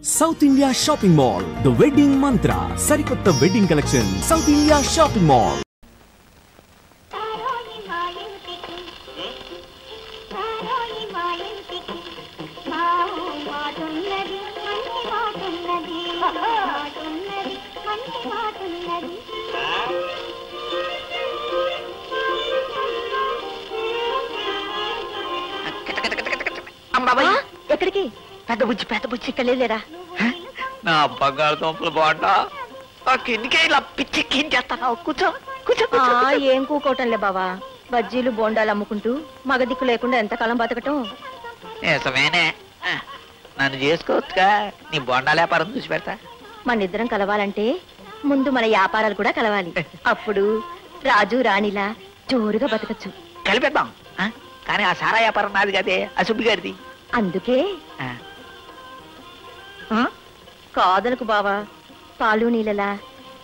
South India Shopping Mall, The Wedding Mantra, Sarikotta Wedding Collection, South India Shopping Mall. ఎక్కడికి? పెద్ద బుజ్జి ఇక్కడ లేరా? నా బంగారు తోపులు బాగుంటా కిందికే ఇలా పిచ్చెక్కించేస్తాను. కూర్చో కూర్చో. ఏం కూకోవటంలే బావా, బజ్జీలు బోండాలు అమ్ముకుంటూ మగ దిక్కు లేకుండా ఎంతకాలం బతకటం. నిజమేనే, నన్ను చేసుకోవచ్చుగా, నీ బొండాల వ్యాపారం చూసి పెడతా. మన ఇద్దరం కలవాలంటే ముందు మన వ్యాపారాలు కూడా కలవాలి. అప్పుడు రాజు రాణిలా జోరుగా బతకచ్చు. కలిపేద్దాం, కానీ ఆ సారా వ్యాపారం నాది కదే, ఆ సుబ్బి గారిది. అందుకే కాదనుకు బావా, పాలు నీళ్ళలా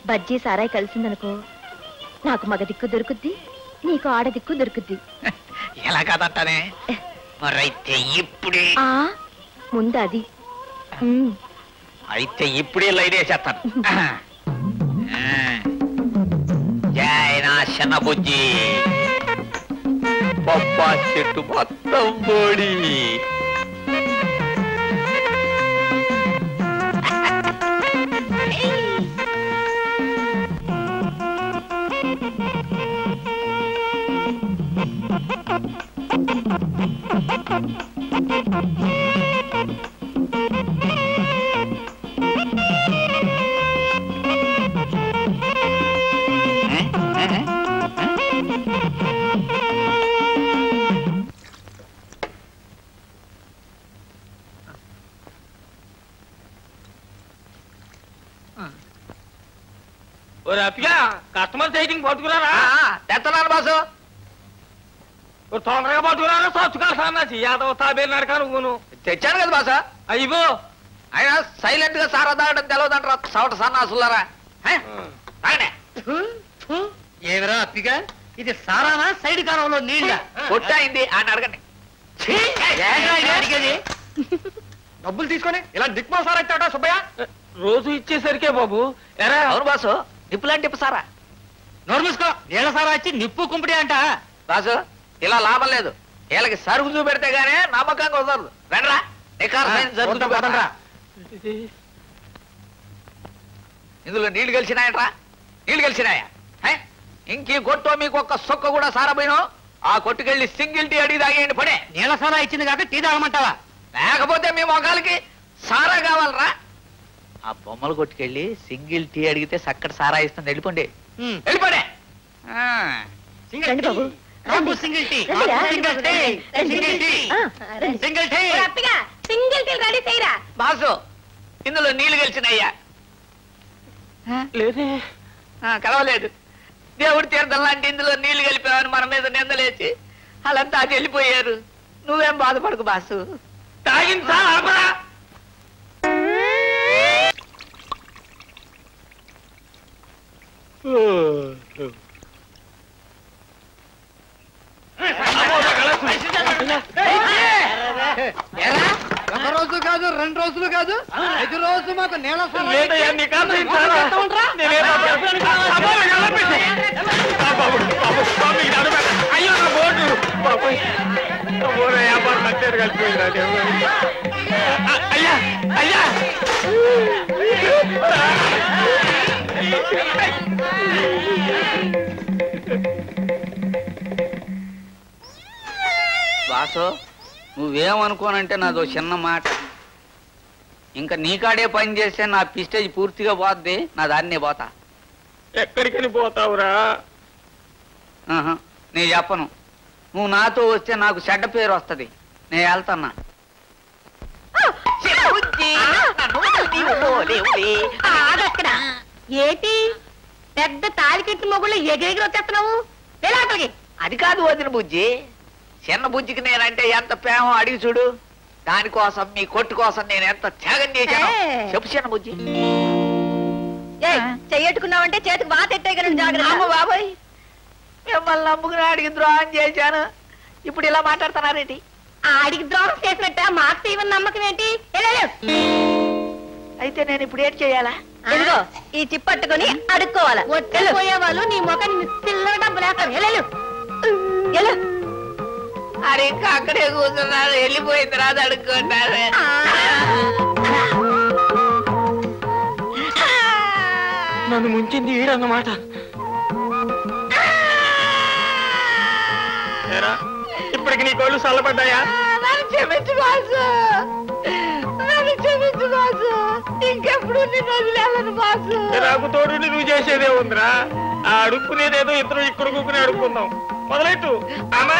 బజ్జీ సారాయి కలిసిందనుకో, నాకు మగ దిక్కు దొరుకుద్ది, నీకు ఆడ దిక్కు దొరుకుద్ది. ఎలా కాదంటానే, మరైతే ఇప్పుడే ముందు అది. అయితే ఇప్పుడే లైన్ వేసేస్తాను. జై నా చిన్న బుజ్జి, పప్పా చెట్టు మొత్తం పొడి. కస్టమర్ సైటింగ్ పట్టుకురారా? తెస్తున్నాను బాసు. తొందరగా పట్టుకురారా, సచ్చుకాల్సి యాదవ తాబేలు నడక నువ్వును. తెచ్చాను కదా బాసా. అయ్యో ఆయన సైలెంట్ గా సారా తాగడం తెలవదంటారా సవట సన్నాసులారా. ఏమిరా అప్పిగా, ఇది సారానా సైడ్ కాలంలో నీళ్ళ? కొట్టయింది అని అడగండి. అడిగేది డబ్బులు తీసుకొని ఇలా దిక్మా సారా ఇస్తాడా సుబ్బయ్య? రోజు ఇచ్చేసరికే బాబు. ఎరా అవును బాసు, నిప్పులాంటి నిప్పు సారా. నోరు మూసుకో, నీళ్ళ సారా ఇచ్చి నిప్పు కుంపిడి అంట. బాసు ఇలా లాభం లేదు, వీళ్ళకి సరుకు చూపెడితే గానీ నమ్మకంగా కుదరదు. రండ్రా, ఇందులో నీళ్లు కలిసినాయట్రా, నీళ్లు కలిసినాయా? ఇంకీ కొట్టో మీకు ఒక్క సొక్క కూడా సారా పోయినా ఆ కొట్టుకెళ్ళి సింగిల్ టీ అడిగి తాగేయండి. పడే నీళ్ళ సారా ఇచ్చింది కాబట్టి టీ తాగమంటావా? లేకపోతే మీ మొగాలకి సారా కావాలరా. ఆ బొమ్మలు కొట్టుకెళ్ళి సింగిల్ టీ అడిగితే సక్కటి సారా ఇస్తుంది. వెళ్ళిపోండి, వెళ్ళిపోండి. బాబు సింగిల్ టీ, బాసు ఇందులో నీళ్లు కలిసినయ్యా? లేదే, కలవలేదు. దేవుడి తీర్థం లాంటి ఇందులో నీళ్లు కలిపావని మన మీద నిందలేసి వాళ్ళంతా అది వెళ్ళిపోయారు. నువ్వేం బాధపడకు బాసు. తాగింది సార్. ఒక రోజు కాదు, 2 రోజులు కాదు, 5 రోజులు మాకు నేల అయ్యో నా బోర్డు వ్యాపారం నచ్చారు కలిసిపోయిందా? అయ్యా అయ్యా బాసు, నువ్వేమనుకోనంటే నాదో చిన్న మాట. ఇంకా నీకాడే పని చేస్తే నా పిస్టేజ్ పూర్తిగా పోద్ది, నా దాన్నే పోతా. ఎక్కడికని పోతావురా? నేను చెప్పను. నువ్వు నాతో వస్తే నాకు చెడ్డ పేరు వస్తుంది. నేను వెళ్తున్నా. ఏంటి పెద్ద తాలికెట్టి మొగుళ్ళు ఎగిరెగిరి వచ్చేస్తున్నావు? అది కాదు వదిన బుజ్జి, చిన్న బుజ్జికి నేనంటే ఎంత ప్రేమ అడిగి చూడు. దానికోసం మీ కొట్టు కోసం నేను ఎంత త్యాగం చేశాను చెప్పు చిన్న బుజ్జి. చెయ్యట్టుకున్నావంటే చేతికి వాత ఎట్టే జాగ్రత్త. బాబాయ్, మిమ్మల్ని నమ్ముకుని అడిగి ద్రోహం చేశాను, ఇప్పుడు ఇలా మాట్లాడుతున్నారేంటి? ఆడికి ద్రోహం చేసినట్ట మాకు ఇవన్న నమ్మకం ఏంటి? అయితే నేను ఇప్పుడు ఏం చేయాలా? ఇదిగో ఈ చిప్పట్టుకొని అడుక్కోవాలా. పోయే వాళ్ళు నీ మొఖాన్ని చిల్లర డబ్బులు వేస్తారు. అరే ఇంకా అక్కడే కూర్చున్నారు, వెళ్ళిపోయిన తర్వాత అడుక్కుంటారు. నన్ను ముంచింది ఈడన్నమాట. ఇప్పటికి నీ కోళ్ళు చల్లబడ్డాయా? నన్ను క్షమించు బాసు, నన్ను క్షమించు బాసు, ఇంకెప్పుడు నిన్ను వదిలేను బాసు. నాకు తోడు నువ్వు చేసేదే ఉందిరా. ఆ అడుక్కునేదేదో ఇద్దరు ఇక్కడ కూకుని అడుక్కుందాం. మొదలెట్టు. అమ్మా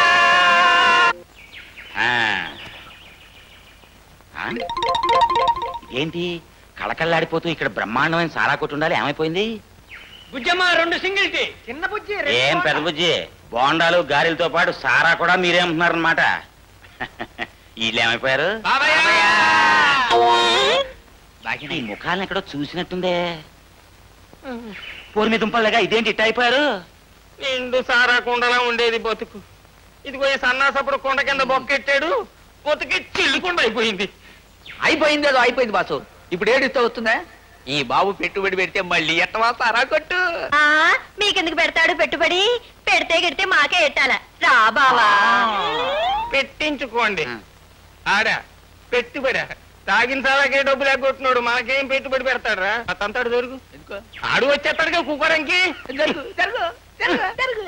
ఏంటి కళకళ్ళాడిపోతూ ఇక్కడ బ్రహ్మాండమైన సారా కొట్టు ఉండాలి, ఏమైపోయింది? Bujjamma 2 single tea. చిన్న బుజ్జి ఏం పెద్ద బుజ్జి, బోండాలు గారెలతో పాటు సారా కూడా మీరేమంటున్నారు అనమాట. వీళ్ళు ఏమైపోయారు? ఈ ముఖాలను ఎక్కడో చూసినట్టుందే. పోరు మీద దుంపలుగా ఇదేంటి ఇట్ట అయిపోయారు? నిండు సారా కుండలా ఉండేది బతుకు. ఇదిగో ఈ సన్నాసప్పుడు కొండ కింద బొక్కెట్టాడు, బతుకి చిల్లుకుండ అయిపోయింది. అయిపోయిందేదో అయిపోయింది బాసు. ఇప్పుడు ఏడిస్తే వస్తుందా? ఈ బాబు పెట్టుబడి పెడితే మళ్ళీ ఎట్టవా సారా కొట్టు. మీకెందుకు పెడతాడు పెట్టుబడి? పెడితే గిడితే మాకే ఎట్టాల. రా బావా. పెట్టించుకోండి. ఆడా పెట్టుబడి తాగిన సారాకే డబ్బులు ఎగ్గొట్టున్నాడు, మనకేం పెట్టుబడి పెడతాడు రా. తంతాడు దొరుకు. ఆడు వచ్చేస్తాడుగా కుక్కరంకి. జరుగు జరుగు జరుగు జరుగు.